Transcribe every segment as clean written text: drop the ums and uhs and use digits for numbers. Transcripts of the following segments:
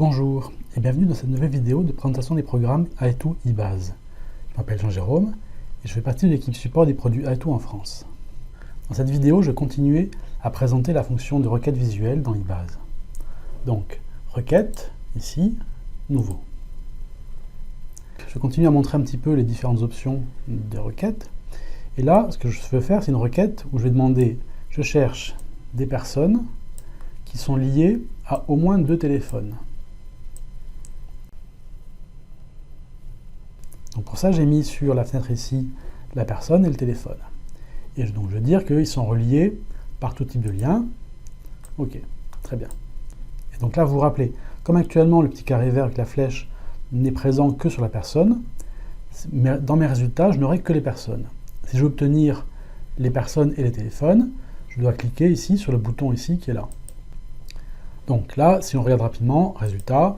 Bonjour et bienvenue dans cette nouvelle vidéo de présentation des programmes A2 eBase. Je m'appelle Jean-Jérôme et je fais partie de l'équipe support des produits A2 en France. Dans cette vidéo, je vais continuer à présenter la fonction de requête visuelle dans eBase. Donc, requête, ici, nouveau. Je vais continuer à montrer un petit peu les différentes options des requêtes. Et là, ce que je veux faire, c'est une requête où je vais demander, je cherche des personnes qui sont liées à au moins 2 téléphones. Donc pour ça, j'ai mis sur la fenêtre ici la personne et le téléphone. Et donc je veux dire qu'ils sont reliés par tout type de lien. Ok, très bien. Et donc là, vous vous rappelez, comme actuellement le petit carré vert avec la flèche n'est présent que sur la personne, mais dans mes résultats, je n'aurai que les personnes. Si je veux obtenir les personnes et les téléphones, je dois cliquer ici sur le bouton ici qui est là. Donc là, si on regarde rapidement, résultat,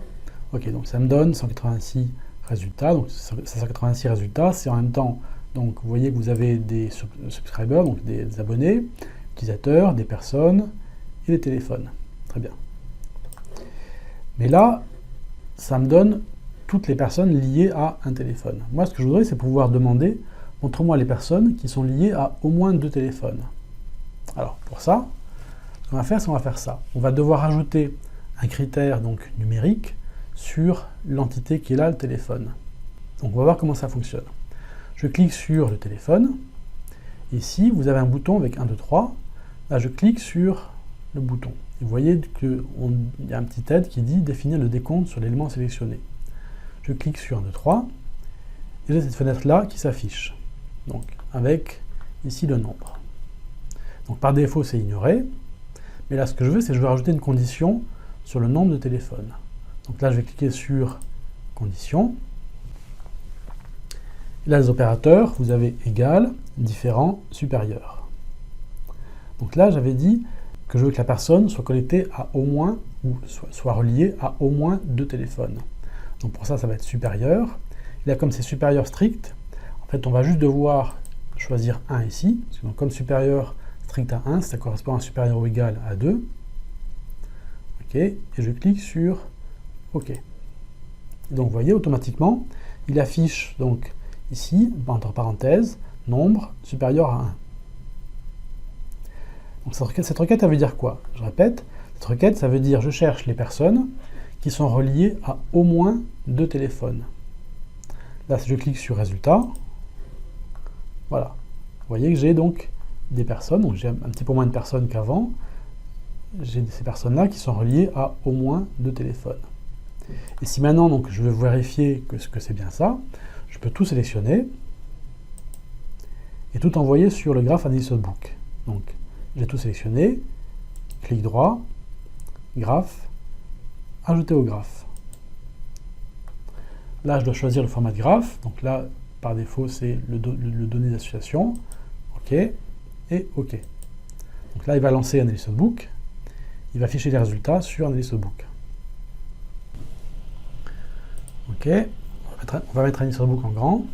ok, donc ça me donne 186 résultats, donc 186 résultats, c'est en même temps, donc vous voyez que vous avez des subscribers, donc des abonnés, utilisateurs, des personnes et des téléphones. Très bien. Mais là, ça me donne toutes les personnes liées à un téléphone. Moi, ce que je voudrais, c'est pouvoir demander, montre-moi les personnes qui sont liées à au moins 2 téléphones. Alors, pour ça, ce qu'on va faire, c'est qu'on va faire ça. On va devoir ajouter un critère donc numérique sur l'entité qui est là, le téléphone. Donc on va voir comment ça fonctionne. Je clique sur le téléphone. Ici, vous avez un bouton avec 1, 2, 3. Là, je clique sur le bouton. Et vous voyez qu'il y a un petit aide qui dit définir le décompte sur l'élément sélectionné. Je clique sur 1, 2, 3. Et j'ai cette fenêtre-là qui s'affiche. Donc avec ici le nombre. Donc par défaut, c'est ignoré. Mais là, ce que je veux, c'est que je veux rajouter une condition sur le nombre de téléphones. Donc là, je vais cliquer sur condition. Et là, les opérateurs, vous avez égal, différent, supérieur. Donc là, j'avais dit que je veux que la personne soit connectée à au moins, ou soit reliée à au moins 2 téléphones. Donc pour ça, ça va être supérieur. Et là, comme c'est supérieur strict, en fait, on va juste devoir choisir 1 ici. Donc comme supérieur strict à 1, ça correspond à supérieur ou égal à 2. OK, et je clique sur OK. Donc vous voyez, automatiquement, il affiche donc ici, entre parenthèses, nombre supérieur à 1. Donc cette requête, ça veut dire quoi? Je répète, cette requête, ça veut dire je cherche les personnes qui sont reliées à au moins 2 téléphones. Là, si je clique sur résultat, voilà. Vous voyez que j'ai donc des personnes, donc j'ai un petit peu moins de personnes qu'avant. J'ai ces personnes-là qui sont reliées à au moins 2 téléphones. Et si maintenant donc, je veux vérifier que c'est bien ça, je peux tout sélectionner et tout envoyer sur le graphe Analysis Book. Donc j'ai tout sélectionné, clic droit, graphe, ajouter au graphe. Là je dois choisir le format de graphe, donc là par défaut c'est le données d'association, OK, et OK. Donc là il va lancer Analysis Book, il va afficher les résultats sur Analysis Book. OK, on va mettre Analysis Book en grand.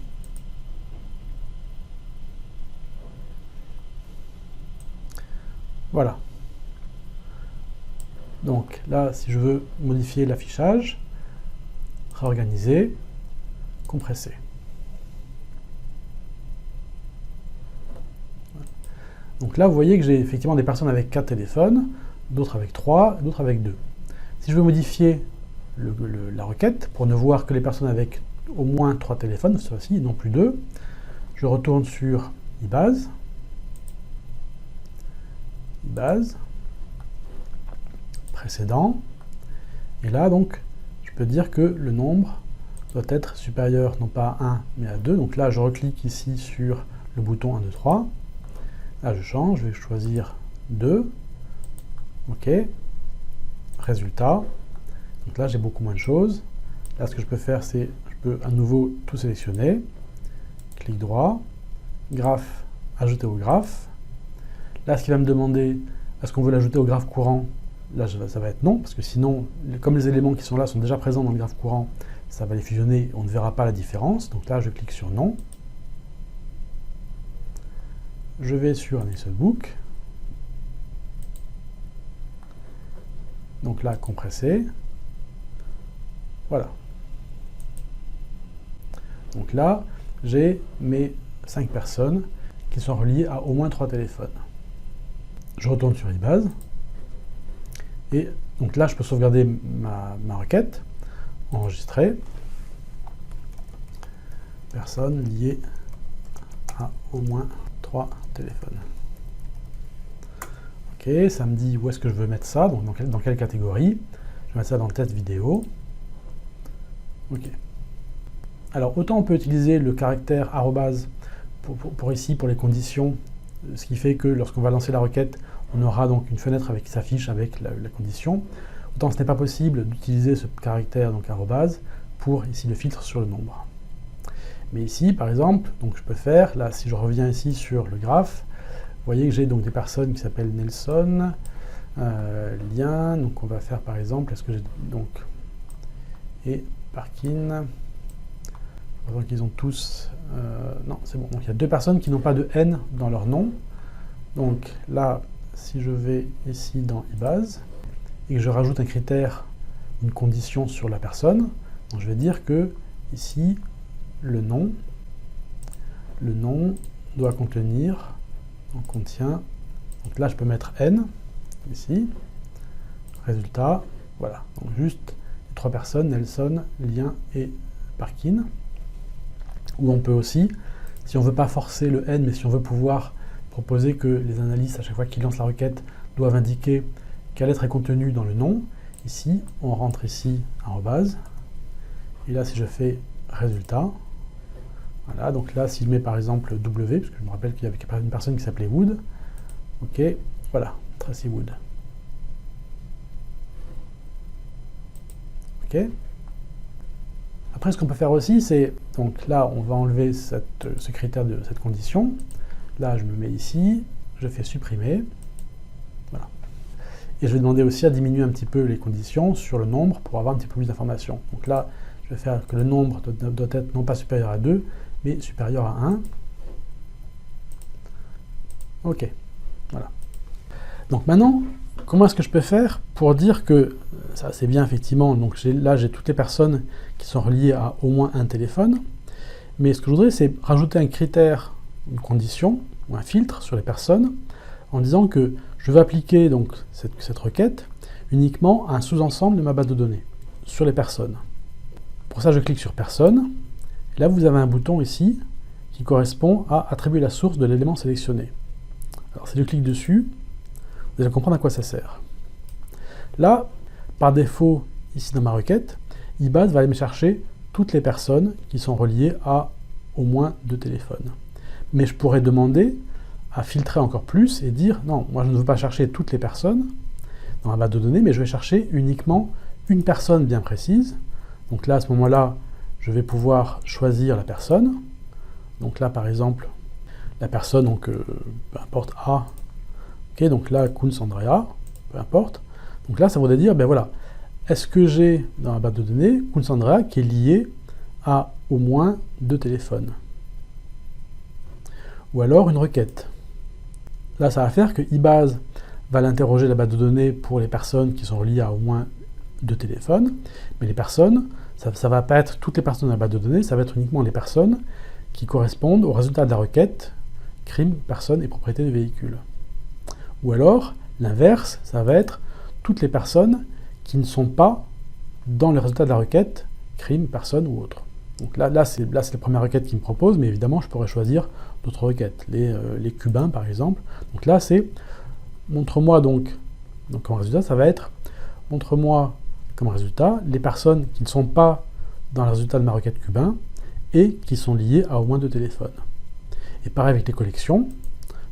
Voilà. Donc là, si je veux modifier l'affichage, réorganiser, compresser. Donc là, vous voyez que j'ai effectivement des personnes avec 4 téléphones, d'autres avec 3, d'autres avec 2. Si je veux modifier la requête, pour ne voir que les personnes avec au moins 3 téléphones, cette fois-ci, et non plus 2, je retourne sur eBase, précédent, et là, donc, je peux dire que le nombre doit être supérieur, non pas à 1, mais à 2. Donc là, je reclique ici sur le bouton 1, 2, 3. Là, je change, je vais choisir 2. OK. Résultat. Donc là, j'ai beaucoup moins de choses. Là, ce que je peux faire, c'est, je peux à nouveau tout sélectionner. Clic droit. Graphe, ajouter au graphe. Là, ce qu'il va me demander, est-ce qu'on veut l'ajouter au graphe courant? Là, ça va être non, parce que sinon, comme les éléments qui sont là sont déjà présents dans le graphe courant, ça va les fusionner, on ne verra pas la différence. Donc là, je clique sur non. Je vais sur Analysis Book. Donc là, compresser. Voilà. Donc là, j'ai mes 5 personnes qui sont reliées à au moins 3 téléphones. Je retourne sur eBase. Et donc là, je peux sauvegarder ma requête, enregistrer. Personnes liées à au moins 3 téléphones. Ok, ça me dit où est-ce que je veux mettre ça, donc dans quelle catégorie. Je vais mettre ça dans test vidéo. Ok. Alors, autant on peut utiliser le caractère arrobase pour ici, pour les conditions, ce qui fait que lorsqu'on va lancer la requête, on aura donc une fenêtre qui s'affiche avec la condition. Autant ce n'est pas possible d'utiliser ce caractère, donc arrobase, pour ici le filtre sur le nombre. Mais ici, par exemple, donc je peux faire, là, si je reviens ici sur le graphe, vous voyez que j'ai donc des personnes qui s'appellent Nelson, lien, donc on va faire par exemple, est-ce que j'ai donc, et Parkin, donc ils ont tous, non c'est bon, donc il y a 2 personnes qui n'ont pas de N dans leur nom, donc là, si je vais ici dans eBase, et que je rajoute un critère, une condition sur la personne, donc je vais dire que ici, le nom doit contenir, donc contient, donc là je peux mettre N, ici, résultat, voilà, donc juste 3 personnes, Nelson, lien et Parkin, ou on peut aussi, si on ne veut pas forcer le N, mais si on veut pouvoir proposer que les analystes, à chaque fois qu'ils lancent la requête, doivent indiquer quelle lettre est contenue dans le nom, ici, on rentre ici, arrobase, et là si je fais résultat, voilà, donc là, si je mets par exemple W, parce que je me rappelle qu'il y avait une personne qui s'appelait Wood, ok, voilà, Tracy Wood. Ok. Après, ce qu'on peut faire aussi, c'est, donc là, on va enlever ce critère de cette condition. Là, je me mets ici, je fais supprimer, voilà. Et je vais demander aussi à diminuer un petit peu les conditions sur le nombre pour avoir un petit peu plus d'informations. Donc là, je vais faire que le nombre doit être non pas supérieur à 2, mais supérieur à 1. Ok, voilà. Donc maintenant, comment est-ce que je peux faire pour dire que, ça c'est bien effectivement, donc là j'ai toutes les personnes qui sont reliées à au moins un téléphone, mais ce que je voudrais c'est rajouter un critère, une condition, ou un filtre sur les personnes, en disant que je veux appliquer donc cette requête uniquement à un sous-ensemble de ma base de données, sur les personnes. Pour ça je clique sur personne, et là vous avez un bouton ici qui correspond à attribuer la source de l'élément sélectionné. Alors si je clique dessus, vous allez comprendre à quoi ça sert. Là, par défaut, ici dans ma requête, eBase va aller me chercher toutes les personnes qui sont reliées à au moins 2 téléphones. Mais je pourrais demander à filtrer encore plus et dire non, moi je ne veux pas chercher toutes les personnes dans la base de données, mais je vais chercher uniquement une personne bien précise. Donc là, à ce moment-là, je vais pouvoir choisir la personne. Donc là, par exemple, la personne, donc peu importe A. Ok, donc là, Kunz Andrea, peu importe. Donc là, ça voudrait dire, ben voilà, est-ce que j'ai dans la base de données Kunz Andrea qui est lié à au moins 2 téléphones? Ou alors une requête. Là, ça va faire que eBase va l'interroger la base de données pour les personnes qui sont reliées à au moins 2 téléphones, mais les personnes, ça ne va pas être toutes les personnes de la base de données, ça va être uniquement les personnes qui correspondent au résultat de la requête crime, personne et propriété du véhicule. Ou alors, l'inverse, ça va être toutes les personnes qui ne sont pas dans le résultat de la requête crime, personne ou autre. Donc là c'est la première requête qui me propose, mais évidemment, je pourrais choisir d'autres requêtes, les cubains par exemple. Donc là, c'est montre-moi donc comme résultat, ça va être montre-moi comme résultat les personnes qui ne sont pas dans le résultat de ma requête cubain et qui sont liées à au moins 2 téléphones. Et pareil avec les collections.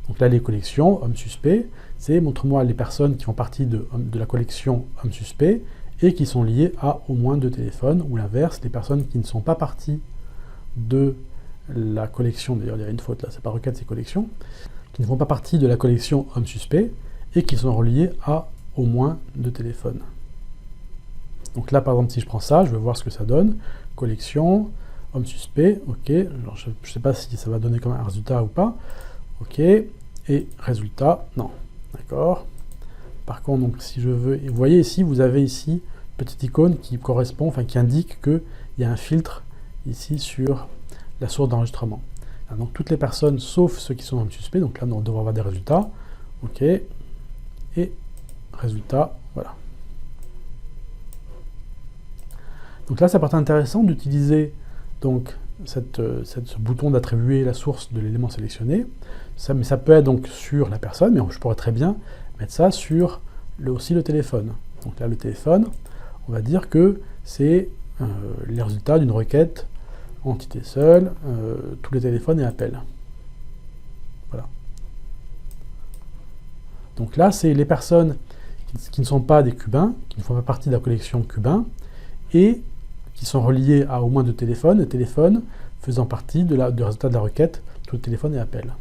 Donc là, les collections, homme suspect, c'est montre-moi les personnes qui font partie de la collection homme suspect et qui sont liées à au moins 2 téléphones, ou l'inverse, les personnes qui ne sont pas partie de la collection, d'ailleurs il y a une faute là, c'est pas requête, c'est collection, qui ne font pas partie de la collection homme suspect et qui sont reliées à au moins 2 téléphones. Donc là, par exemple, si je prends ça, je vais voir ce que ça donne. Collection, homme suspect, ok. Alors, je ne sais pas si ça va donner comme un résultat ou pas. Ok. Et résultat, non. D'accord. Par contre, donc, si je veux... Vous voyez ici, vous avez ici petite icône qui correspond, enfin qui indique qu'il y a un filtre ici sur la source d'enregistrement. Donc toutes les personnes, sauf ceux qui sont dans le suspect, donc là on devrait avoir des résultats. OK. Et résultats, voilà. Donc là, ça peut être intéressant d'utiliser donc ce bouton d'attribuer la source de l'élément sélectionné. Mais ça peut être donc sur la personne, mais je pourrais très bien mettre ça sur aussi le téléphone. Donc là, le téléphone, on va dire que c'est les résultats d'une requête entité seule, tous les téléphones et appels. Voilà. Donc là, c'est les personnes qui ne sont pas des cubains, qui ne font pas partie de la collection cubain, et qui sont reliés à au moins 2 téléphones, et téléphones faisant partie du résultat de la requête, tous les téléphones et appels.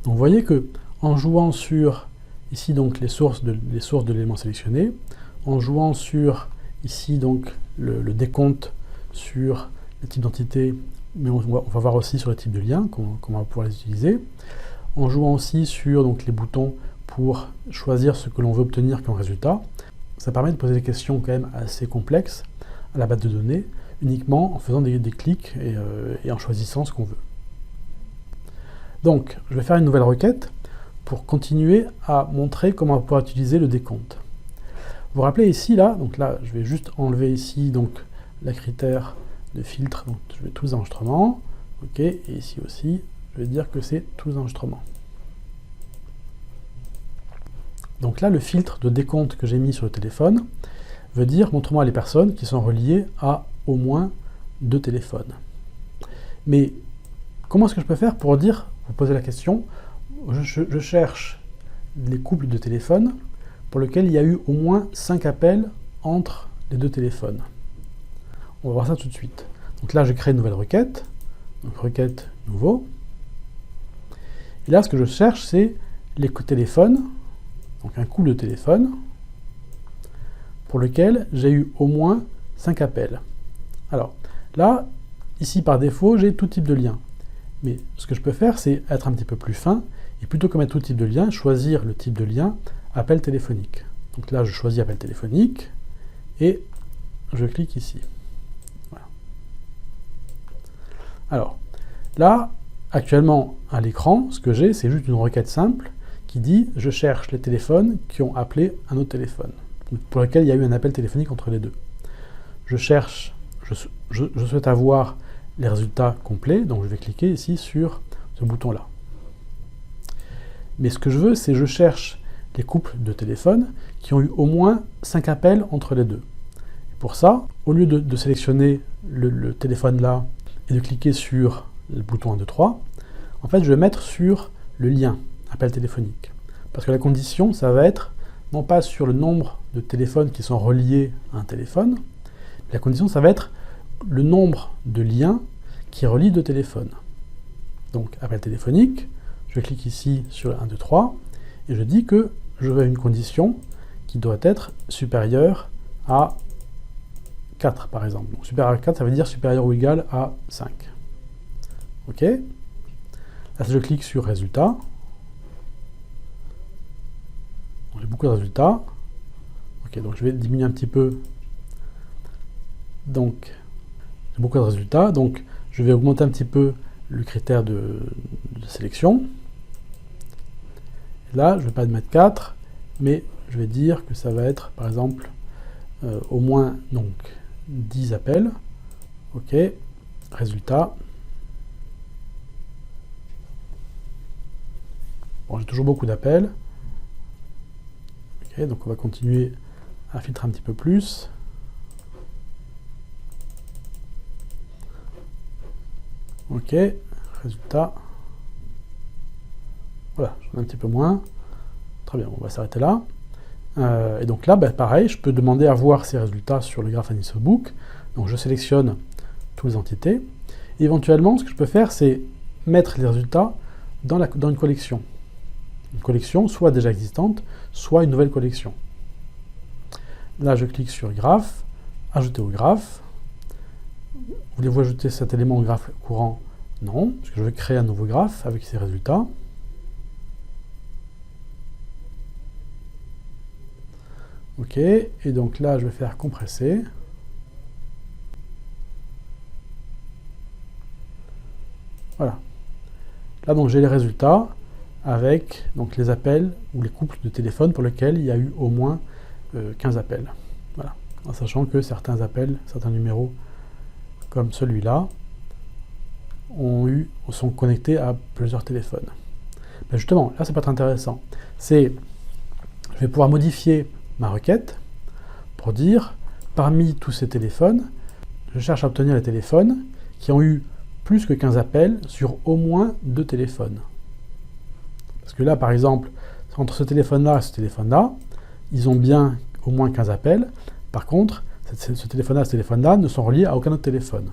Donc vous voyez que en jouant sur ici donc les sources de l'élément sélectionné, en jouant sur ici donc le décompte sur les types d'entités, mais on va voir aussi sur les types de liens, comment on va pouvoir les utiliser, en jouant aussi sur donc, les boutons pour choisir ce que l'on veut obtenir comme résultat, ça permet de poser des questions quand même assez complexes à la base de données, uniquement en faisant des clics et en choisissant ce qu'on veut. Donc, je vais faire une nouvelle requête pour continuer à montrer comment on va pouvoir utiliser le décompte. Vous vous rappelez ici, là, donc là, je vais juste enlever ici donc, la critère de filtre, donc je vais tous les enregistrements, ok, et ici aussi, je vais dire que c'est tous les enregistrements. Donc là, le filtre de décompte que j'ai mis sur le téléphone veut dire, montre-moi les personnes qui sont reliées à au moins 2 téléphones. Mais comment est-ce que je peux faire pour dire, vous posez la question, je cherche les couples de téléphones pour lesquels il y a eu au moins 5 appels entre les 2 téléphones. On va voir ça tout de suite. Donc là, je crée une nouvelle requête, donc requête nouveau. Et là, ce que je cherche, c'est les téléphones, donc un couple de téléphone, pour lequel j'ai eu au moins 5 appels. Alors, là, ici, par défaut, j'ai tout type de lien. Mais ce que je peux faire, c'est être un petit peu plus fin, et plutôt que mettre tout type de lien, choisir le type de lien appel téléphonique. Donc là, je choisis appel téléphonique, et je clique ici. Voilà. Alors, là, actuellement, à l'écran, ce que j'ai, c'est juste une requête simple qui dit « Je cherche les téléphones qui ont appelé un autre téléphone », pour lequel il y a eu un appel téléphonique entre les deux. Je cherche, je souhaite avoir les résultats complets, donc je vais cliquer ici sur ce bouton-là. Mais ce que je veux, c'est je cherche les couples de téléphones qui ont eu au moins 5 appels entre les deux. Et pour ça, au lieu de sélectionner le téléphone là et de cliquer sur le bouton 1, 2, 3, en fait, je vais mettre sur le lien appel téléphonique. Parce que la condition, ça va être non pas sur le nombre de téléphones qui sont reliés à un téléphone, mais la condition, ça va être le nombre de liens qui relient 2 téléphones. Donc, appel téléphonique, je clique ici sur 1, 2, 3, et je dis que je veux une condition qui doit être supérieure à 4, par exemple. Donc, supérieur à 4, ça veut dire supérieur ou égal à 5. OK. Là, je clique sur résultat. J'ai beaucoup de résultats. Ok, donc je vais diminuer un petit peu. Donc, j'ai beaucoup de résultats. Donc, je vais augmenter un petit peu le critère de sélection. Et là, je ne vais pas mettre 4, mais je vais dire que ça va être, par exemple, au moins donc, 10 appels. Ok, résultat. Bon, j'ai toujours beaucoup d'appels. Ok, donc on va continuer à filtrer un petit peu plus. Ok, résultat. Voilà, j'en ai un petit peu moins. Très bien, on va s'arrêter là. Et donc là, pareil, je peux demander à voir ces résultats sur le graphe AnySoftBook. Donc je sélectionne toutes les entités. Et éventuellement, ce que je peux faire, c'est mettre les résultats dans une collection. Une collection soit déjà existante, soit une nouvelle collection. Là, je clique sur graphe, ajouter au graphe. Voulez-vous ajouter cet élément au graphe courant? Non, parce que je vais créer un nouveau graphe avec ces résultats. OK, et donc là, je vais faire compresser. Voilà. Là, donc, j'ai les résultats avec donc, les appels ou les couples de téléphone pour lesquels il y a eu au moins 15 appels. Voilà. En sachant que certains appels, certains numéros, comme celui-là, sont connectés à plusieurs téléphones. Mais justement, là, ça peut être intéressant. Je vais pouvoir modifier ma requête pour dire, parmi tous ces téléphones, je cherche à obtenir les téléphones qui ont eu plus que 15 appels sur au moins 2 téléphones. Parce que là, par exemple, entre ce téléphone-là et ce téléphone-là, ils ont bien au moins 15 appels. Par contre, ce téléphone-là et ce téléphone-là ne sont reliés à aucun autre téléphone.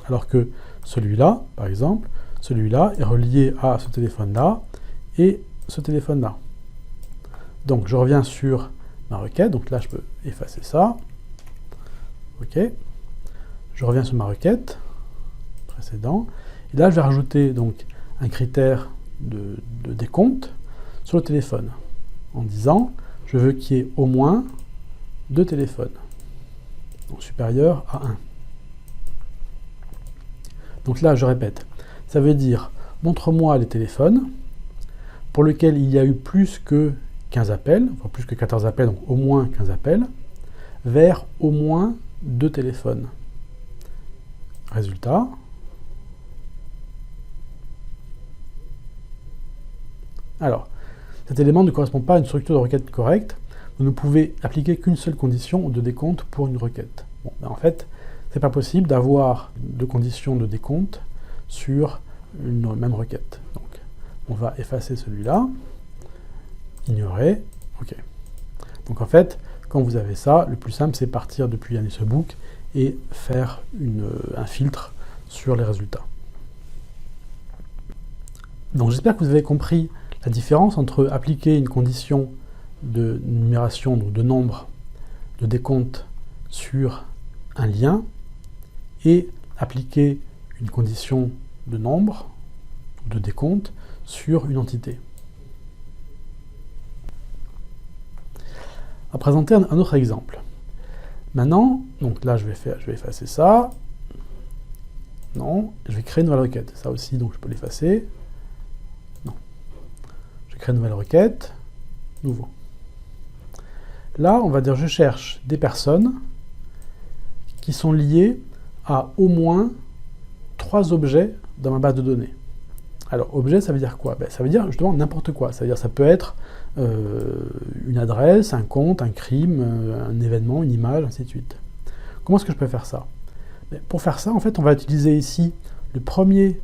Alors que celui-là, par exemple, celui-là est relié à ce téléphone-là et ce téléphone-là. Donc, je reviens sur ma requête. Donc là, je peux effacer ça. OK. Je reviens sur ma requête précédente. Et là, je vais rajouter donc un critère de décompte sur le téléphone en disant je veux qu'il y ait au moins 2 téléphones, donc supérieur à 1. Donc là, je répète, ça veut dire montre-moi les téléphones pour lesquels il y a eu plus que 15 appels, enfin plus que 14 appels, donc au moins 15 appels, vers au moins 2 téléphones. Résultat. Alors, cet élément ne correspond pas à une structure de requête correcte. Vous ne pouvez appliquer qu'une seule condition de décompte pour une requête. Bon, ben en fait, c'est pas possible d'avoir 2 conditions de décompte sur une même requête. Donc, on va effacer celui-là, ignorer, OK. Donc en fait, quand vous avez ça, le plus simple, c'est partir depuis AnisBook et faire un filtre sur les résultats. Donc j'espère que vous avez compris la différence entre appliquer une condition de numération, donc de nombre de décompte sur un lien, et appliquer une condition de nombre, de décompte, sur une entité. On va présenter un autre exemple. Maintenant, donc là je vais effacer ça. Non, je vais créer une nouvelle requête. Ça aussi, donc je peux l'effacer. Non. Je crée une nouvelle requête. Nouveau. Là, on va dire je cherche des personnes qui sont liées à au moins 3 objets dans ma base de données. Alors, objet, ça veut dire quoi? Ça veut dire justement n'importe quoi. Ça veut dire ça peut être une adresse, un compte, un crime, un événement, une image, ainsi de suite. Comment est-ce que je peux faire ça? Pour faire ça, en fait, on va utiliser ici le premier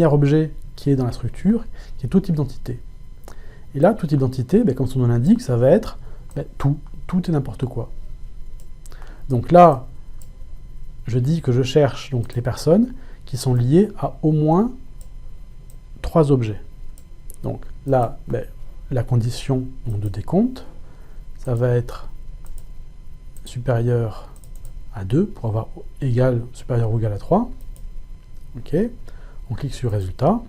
objet qui est dans la structure, qui est tout type d'entité. Et là, tout type d'entité, comme son nom l'indique, ça va être tout et n'importe quoi. Donc là, je dis que je cherche donc les personnes qui sont liées à au moins 3 objets. Donc là, la condition de décompte, ça va être supérieur à 2 pour avoir supérieur ou égal à 3. OK. On clique sur résultat.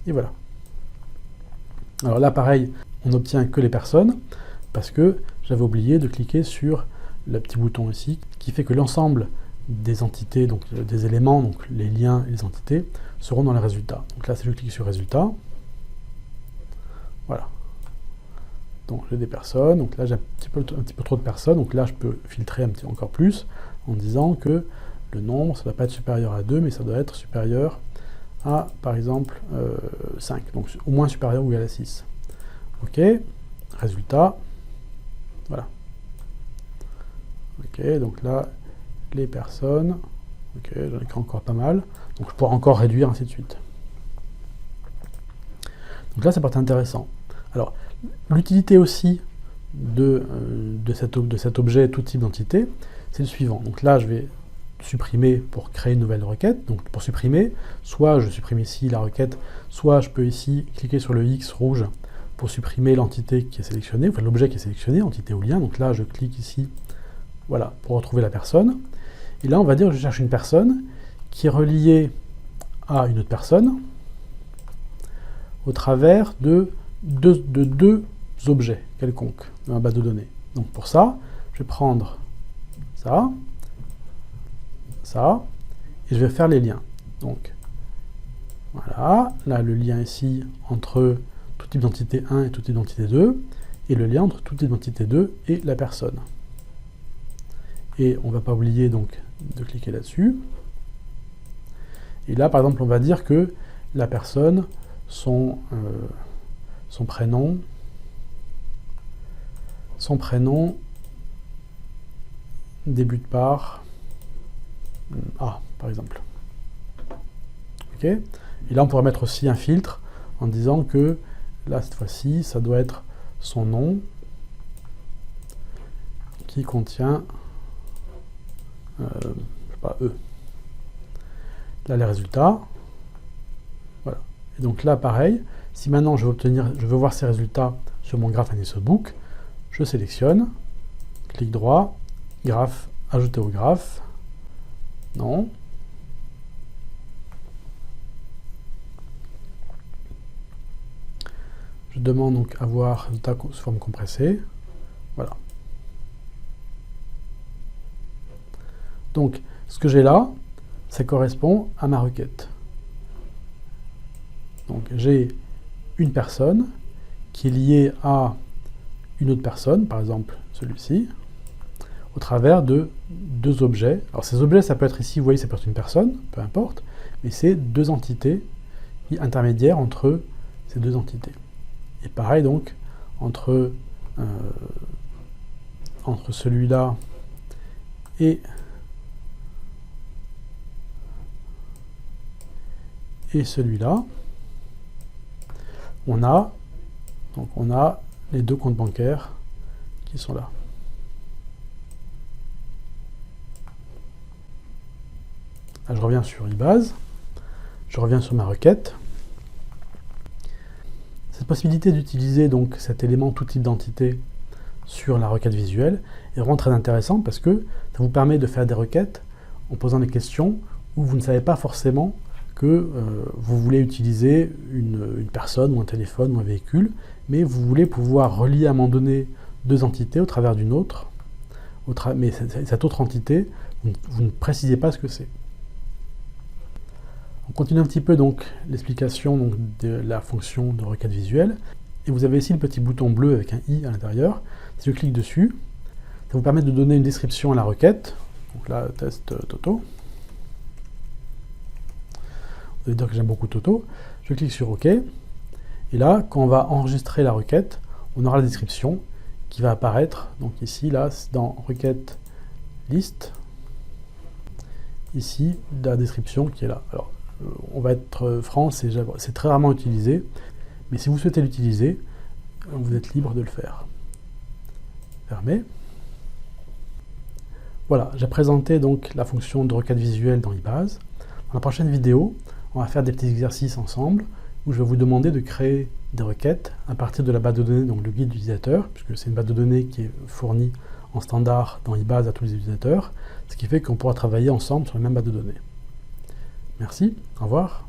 Et voilà. Alors là, pareil, on n'obtient que les personnes parce que j'avais oublié de cliquer sur le petit bouton ici qui fait que l'ensemble des entités, donc des éléments, donc les liens et les entités, seront dans les résultats. Donc là, si je clique sur résultat, voilà. Donc j'ai des personnes, donc là j'ai un petit peu trop de personnes, donc là je peux filtrer encore plus en disant que le nombre, ça ne doit pas être supérieur à 2, mais ça doit être supérieur à, par exemple, 5, donc au moins supérieur ou égal à 6. OK, résultat, voilà. OK, donc là, les personnes, OK, j'en ai encore pas mal, donc je pourrais encore réduire, ainsi de suite. Donc là, ça peut être intéressant. Alors, l'utilité aussi de cet objet tout type d'entité, c'est le suivant. Donc là, je vais supprimer pour créer une nouvelle requête. Donc pour supprimer, soit je supprime ici la requête, soit je peux ici cliquer sur le X rouge pour supprimer l'entité qui est sélectionnée, enfin l'objet qui est sélectionné, entité ou lien. Donc là, je clique ici, voilà, pour retrouver la personne. Et là, on va dire que je cherche une personne qui est reliée à une autre personne au travers de deux objets quelconques dans ma base de données. Donc pour ça, je vais prendre ça, ça, et je vais faire les liens. Donc voilà, là le lien ici entre toute identité 1 et toute identité 2, et le lien entre toute identité 2 et la personne. Et on ne va pas oublier donc de cliquer là-dessus. Et là, par exemple, on va dire que la personne, son prénom débute par A, par exemple. Ok. Et là, on pourrait mettre aussi un filtre en disant que, là, cette fois-ci, ça doit être son nom qui contient, je sais pas, E. Là, les résultats. Voilà. Et donc là, pareil, si maintenant je veux voir ces résultats sur mon graphe AniSoftBook, je sélectionne, clic droit, graphe, ajouter au graphe, non. Je demande donc à voir résultat sous forme compressée. Voilà. Donc, ce que j'ai là, ça correspond à ma requête. Donc, j'ai une personne qui est liée à une autre personne, par exemple celui-ci, au travers de deux objets. Alors, ces objets, ça peut être ici, vous voyez, ça peut être une personne, peu importe, mais c'est deux entités intermédiaires entre ces deux entités. Et pareil, donc, entre celui-là et celui-là, on a les deux comptes bancaires qui sont là. Là, je reviens sur eBase, je reviens sur ma requête. Cette possibilité d'utiliser donc cet élément toute identité sur la requête visuelle est vraiment très intéressant parce que ça vous permet de faire des requêtes en posant des questions où vous ne savez pas forcément que vous voulez utiliser une personne ou un téléphone ou un véhicule, mais vous voulez pouvoir relier à un moment donné deux entités au travers d'une autre, mais cette autre entité, vous ne précisez pas ce que c'est. On continue un petit peu donc l'explication de la fonction de requête visuelle, et vous avez ici le petit bouton bleu avec un i à l'intérieur. Si je clique dessus, ça vous permet de donner une description à la requête. Donc là, test Toto. Vous allez dire que j'aime beaucoup Toto. Je clique sur OK. Et là, quand on va enregistrer la requête, on aura la description qui va apparaître. Donc ici, là, dans requête list, ici, la description qui est là. Alors, on va être franc, c'est très rarement utilisé. Mais si vous souhaitez l'utiliser, vous êtes libre de le faire. Fermez. Voilà, j'ai présenté donc la fonction de requête visuelle dans eBase. Dans la prochaine vidéo, on va faire des petits exercices ensemble où je vais vous demander de créer des requêtes à partir de la base de données, donc le guide utilisateur, puisque c'est une base de données qui est fournie en standard dans eBase à tous les utilisateurs, ce qui fait qu'on pourra travailler ensemble sur la même base de données. Merci, au revoir.